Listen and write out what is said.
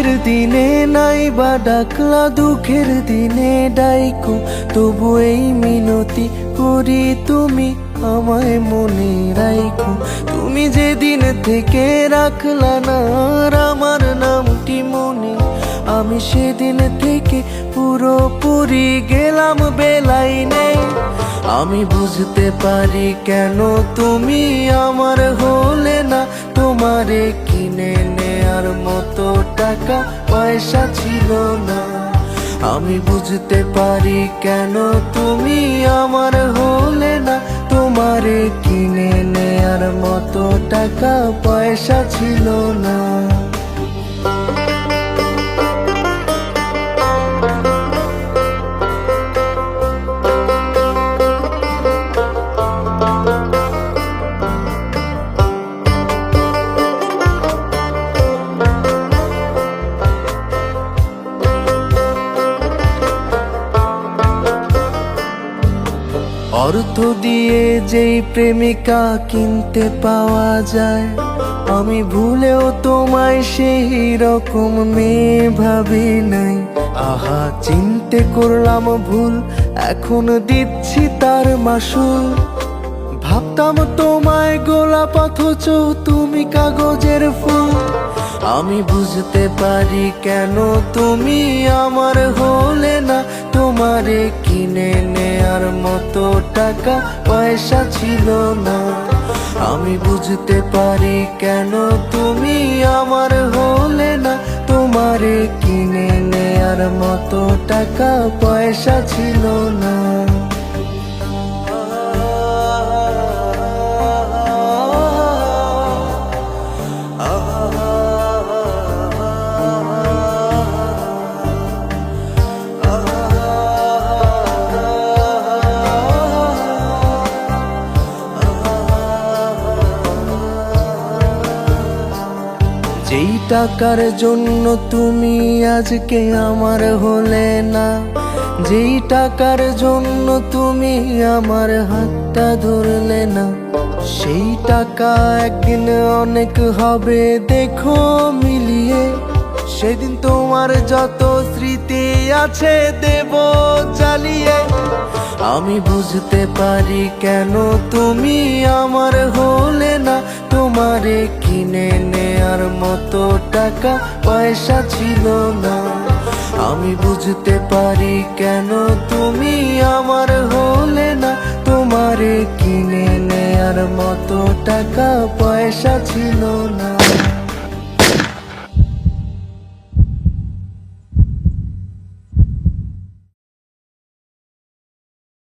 সুখের দিনে নাই বা ডাকলা দুঃখের দিনে ডাইকো, তবু এই মিনতি করি তুমি আমায় মনে রাইখো। তুমি যেদিন থেকে রাখলা না আর আমার নামটি মনে, আমি সেদিন থেকে পুরোপুরি গেলাম বেলাই নেই। আমি বুঝতে পারি কেন তুমি আমার হলে না, তোমারে কিনে নেয়ার মতো টাকা পয়সা ছিল না। আমি বুঝতে পারি কেন তুমি আমার হলে না, তোমারে কিনে নেয়ার মতো টাকা পয়সা ছিল না। অর্থ দিয়ে যেই প্রেমিকা কিনতে পাওয়া যায়, আমি ভুলেও তোমায় সেই রকম মেয়ে ভাবি নাই। আহা চিনতে করলাম ভুল, এখন দিচ্ছি তার মাসুল। ভাবতাম তোমায় গোলাপ অথচ তুমি কাগজের ফুল। আমি বুঝতে পারি কেন তুমি আমার হলে না, তোমারে কিনে নেয়ার মতো টাকা পয়সা ছিল না। আমি বুঝতে পারি কেন তুমি আমার হলে না, তোমারে কিনে নেয়ার মতো টাকা পয়সা ছিল না। যেই টাকার জন্য তুমি আজকে আমার হলে না, যেই টাকার জন্য তুমি আমার হাতটা ধরলে না, সেই টাকা একদিন অনেক হবে দেখো মিলিয়ে। সেদিন তোমার যত স্মৃতি আছে দেব জ্বালিয়ে। আমি বুঝতে পারি কেন তুমি আমার হলে না, তোমারে কিনে নেয়ার মতো টাকা পয়সা ছিল না। আমি বুঝতে পারি কেন তুমি আমার হলে না, তোমারে কিনে নেয়ার মতো টাকা পয়সা ছিল না।